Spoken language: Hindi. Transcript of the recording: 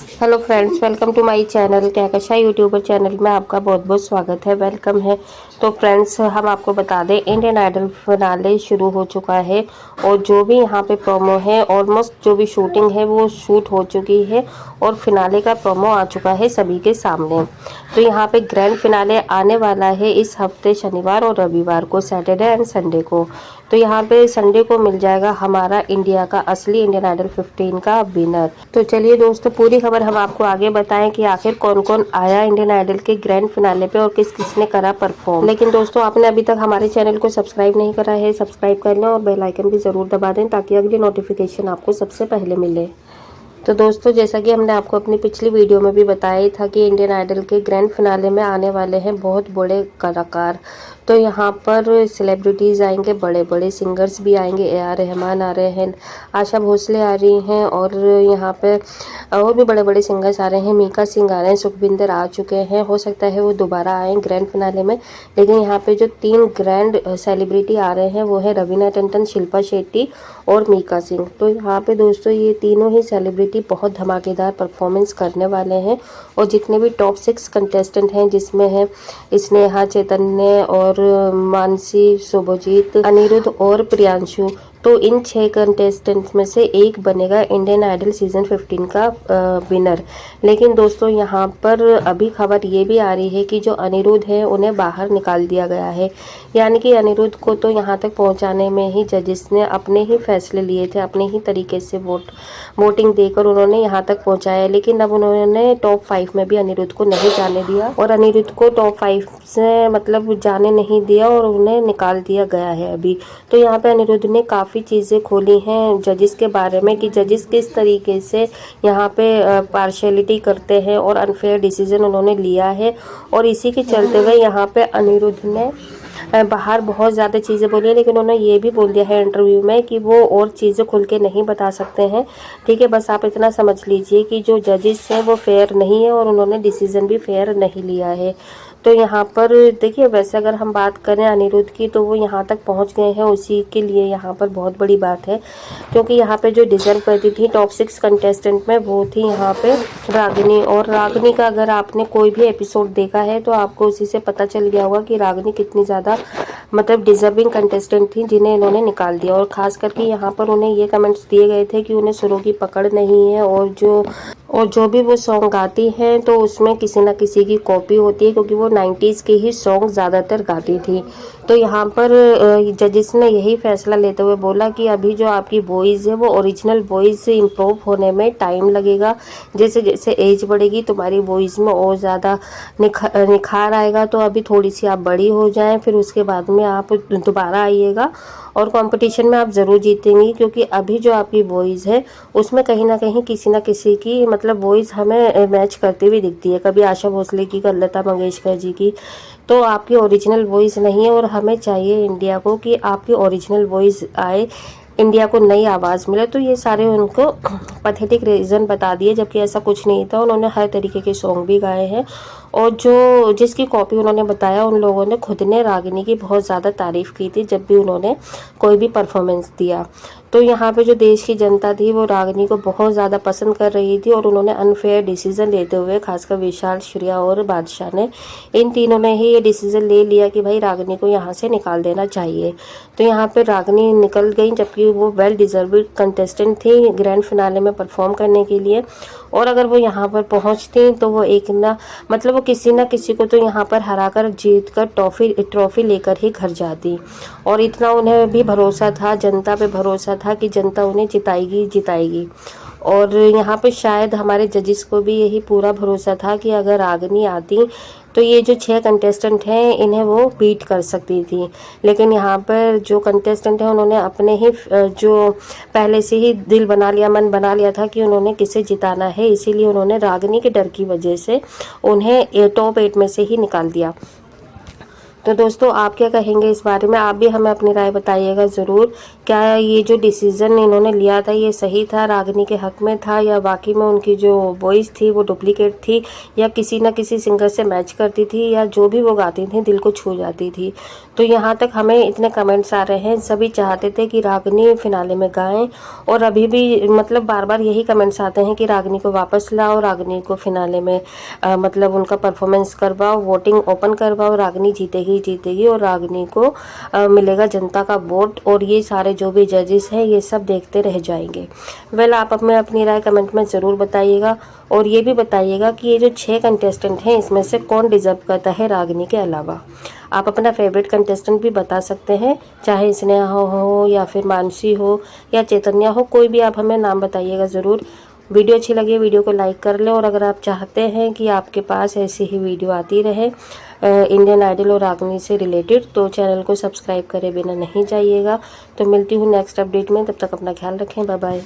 Hello friends, welcome to my channel Kahkasha YouTuber channel में आपका बहुत बहुत स्वागत है, वेलकम है। तो फ्रेंड्स, हम आपको बता दें, इंडियन आइडल फिनाले शुरू हो चुका है और जो भी यहाँ पे प्रोमो है, ऑलमोस्ट जो भी शूटिंग है वो शूट हो चुकी है और फिनाले का प्रोमो आ चुका है सभी के सामने। तो यहाँ पे ग्रैंड फिनाले आने वाला है इस हफ्ते शनिवार और रविवार को, सैटरडे एंड संडे को। तो यहाँ पे संडे को मिल जाएगा हमारा इंडिया का असली इंडियन आइडल 15 का विनर। तो चलिए दोस्तों, पूरी खबर हम आपको आगे बताएं कि आखिर कौन कौन आया इंडियन आइडल के ग्रैंड फिनाले पे और किस किस ने करा परफॉर्म। लेकिन दोस्तों, आपने अभी तक हमारे चैनल को सब्सक्राइब नहीं करा है, सब्सक्राइब कर लें और बेल आइकन भी जरूर दबा दें ताकि अगली नोटिफिकेशन आपको सबसे पहले मिले। तो दोस्तों, जैसा कि हमने आपको अपनी पिछली वीडियो में भी बताया था कि इंडियन आइडल के ग्रैंड फिनाले में आने वाले हैं बहुत बड़े कलाकार। तो यहाँ पर सेलिब्रिटीज़ आएंगे, बड़े बड़े सिंगर्स भी आएंगे, AR रहमान आ रहे हैं, आशा भोसले आ रही हैं और यहाँ पे और भी बड़े बड़े सिंगर्स आ रहे हैं, मीका सिंह आ रहे हैं, सुखविंदर आ चुके हैं। हो सकता है वो दोबारा आएँ ग्रैंड फिनाले में। लेकिन यहाँ पे जो 3 ग्रैंड सेलिब्रिटी आ रहे हैं वो है रवीना टंडन, शिल्पा शेट्टी और मीका सिंह। तो यहाँ पे दोस्तों, ये तीनों ही सेलिब्रिटी बहुत धमाकेदार परफॉर्मेंस करने वाले हैं। और जितने भी टॉप 6 कंटेस्टेंट हैं, जिसमें है स्नेहा, चैतन्य और मानसी, शुभजीत, अनिरुद्ध और प्रियांशु, तो इन 6 कंटेस्टेंट्स में से एक बनेगा इंडियन आइडल सीजन 15 का विनर। लेकिन दोस्तों, यहाँ पर अभी खबर ये भी आ रही है कि जो अनिरुद्ध है उन्हें बाहर निकाल दिया गया है। यानी कि अनिरुद्ध को तो यहाँ तक पहुँचाने में ही जजिस ने अपने ही फैसले लिए थे, अपने ही तरीके से वोटिंग देकर उन्होंने यहाँ तक पहुँचाया। लेकिन अब उन्होंने टॉप 5 में भी अनिरुद्ध को नहीं जाने दिया और अनिरुद्ध को टॉप 5 से मतलब जाने नहीं दिया और उन्हें निकाल दिया गया है अभी। तो यहाँ पे अनिरुद्ध ने काफ़ी चीज़ें खोली हैं जजिस के बारे में कि जजिस किस तरीके से यहाँ पे पार्शियलिटी करते हैं और अनफेयर डिसीजन उन्होंने लिया है। और इसी के चलते हुए यहाँ पे अनिरुद्ध ने बाहर बहुत ज़्यादा चीज़ें बोली है, लेकिन उन्होंने ये भी बोल दिया है इंटरव्यू में कि वो और चीज़ें खुल के नहीं बता सकते हैं। ठीक है, बस आप इतना समझ लीजिए कि जो जजेस हैं वो फेयर नहीं है और उन्होंने डिसीज़न भी फेयर नहीं लिया है। तो यहाँ पर देखिए, वैसे अगर हम बात करें अनिरुद्ध की, तो वो यहाँ तक पहुँच गए हैं, उसी के लिए यहाँ पर बहुत बड़ी बात है। क्योंकि यहाँ पे जो डिज़र्व करती थी टॉप 6 कंटेस्टेंट में, वो थी यहाँ पे रागिनी। और रागिनी का अगर आपने कोई भी एपिसोड देखा है तो आपको उसी से पता चल गया होगा कि रागिनी कितनी ज़्यादा मतलब डिजर्विंग कंटेस्टेंट थी जिन्हें इन्होंने निकाल दिया। और ख़ास करके यहाँ पर उन्हें ये कमेंट्स दिए गए थे कि उन्हें सुरों की पकड़ नहीं है और जो भी वो सॉन्ग गाती हैं तो उसमें किसी ना किसी की कॉपी होती है, क्योंकि वो 90s के ही सॉन्ग ज़्यादातर गाती थी। तो यहाँ पर जजिस ने यही फैसला लेते हुए बोला कि अभी जो आपकी वॉइस है वो ओरिजिनल वॉइस से इम्प्रूव होने में टाइम लगेगा। जैसे जैसे एज बढ़ेगी तुम्हारी वॉइस में और ज़्यादा निखार आएगा। तो अभी थोड़ी सी आप बड़ी हो जाएं, फिर उसके बाद में आप दोबारा आइएगा और कंपटीशन में आप ज़रूर जीतेंगी। क्योंकि अभी जो आपकी वॉइस है उसमें कहीं ना कहीं किसी ना किसी की मतलब वॉइस हमें मैच करती हुई दिखती है, कभी आशा भोसले की, कभी लता मंगेशकर जी की। तो आपकी ओरिजिनल वॉइस नहीं है और हमें चाहिए इंडिया को कि आपकी ओरिजिनल वॉइस आए, इंडिया को नई आवाज़ मिले। तो ये सारे उनको पैथेटिक रीज़न बता दिए, जबकि ऐसा कुछ नहीं था। उन्होंने हर तरीके के सॉन्ग भी गाए हैं और जो जिसकी कॉपी उन्होंने बताया, उन लोगों ने खुद ने रागिनी की बहुत ज़्यादा तारीफ़ की थी जब भी उन्होंने कोई भी परफॉर्मेंस दिया। तो यहाँ पे जो देश की जनता थी वो रागिनी को बहुत ज़्यादा पसंद कर रही थी और उन्होंने अनफेयर डिसीज़न लेते हुए, खासकर विशाल, श्रेया और बादशाह ने, इन तीनों ने ही ये डिसीज़न ले लिया कि भाई रागिनी को यहाँ से निकाल देना चाहिए। तो यहाँ पे रागिनी निकल गई, जबकि वो वेल डिजर्व्ड कंटेस्टेंट थी ग्रैंड फिनाले में परफॉर्म करने के लिए। और अगर वो यहाँ पर पहुँचती तो वो एक ना मतलब वो किसी ना किसी को तो यहाँ पर हराकर जीत कर ट्रॉफी लेकर ही घर जाती। और इतना उन्हें भी भरोसा था, जनता पे भरोसा था कि जनता उन्हें जिताएगी। और यहाँ पे शायद हमारे जजिस को भी यही पूरा भरोसा था कि अगर रागिनी आती तो ये जो 6 कंटेस्टेंट हैं इन्हें वो बीट कर सकती थी। लेकिन यहाँ पर जो कंटेस्टेंट हैं उन्होंने अपने ही जो पहले से ही दिल बना लिया, मन बना लिया था कि उन्होंने किसे जिताना है, इसीलिए उन्होंने रागिनी के डर की वजह से उन्हें टॉप 8 में से ही निकाल दिया। तो दोस्तों आप क्या कहेंगे इस बारे में, आप भी हमें अपनी राय बताइएगा ज़रूर। क्या ये जो डिसीज़न इन्होंने लिया था ये सही था, रागिनी के हक में था, या वाकई में उनकी जो वॉइस थी वो डुप्लीकेट थी, या किसी न किसी सिंगर से मैच करती थी, या जो भी वो गाती थी दिल को छू जाती थी। तो यहाँ तक हमें इतने कमेंट्स आ रहे हैं, सभी चाहते थे कि रागिनी फिनाले में गाएं, और अभी भी मतलब बार बार यही कमेंट्स आते हैं कि रागिनी को वापस लाओ, रागिनी को फिनाले में मतलब उनका परफॉर्मेंस करवाओ, वोटिंग ओपन करवाओ, रागिनी जीतेगी और रागिनी को मिलेगा जनता का वोट, और ये सारे जो भी जजेस हैं ये सब देखते रह जाएंगे। वेल आप हमें अपनी राय कमेंट में ज़रूर बताइएगा, और ये भी बताइएगा कि ये जो 6 कंटेस्टेंट हैं इसमें से कौन डिज़र्व करता है रागिनी के अलावा। आप अपना फेवरेट कंटेस्टेंट भी बता सकते हैं, चाहे स्नेहा हो या फिर मानसी हो या चैतन्या हो, कोई भी आप हमें नाम बताइएगा ज़रूर। वीडियो अच्छी लगी वीडियो को लाइक कर लें, और अगर आप चाहते हैं कि आपके पास ऐसी ही वीडियो आती रहे इंडियन आइडल और रागिनी से रिलेटेड, तो चैनल को सब्सक्राइब करे बिना नहीं जाइएगा। तो मिलती हूँ नेक्स्ट अपडेट में, तब तक अपना ख्याल रखें, बाय बाय।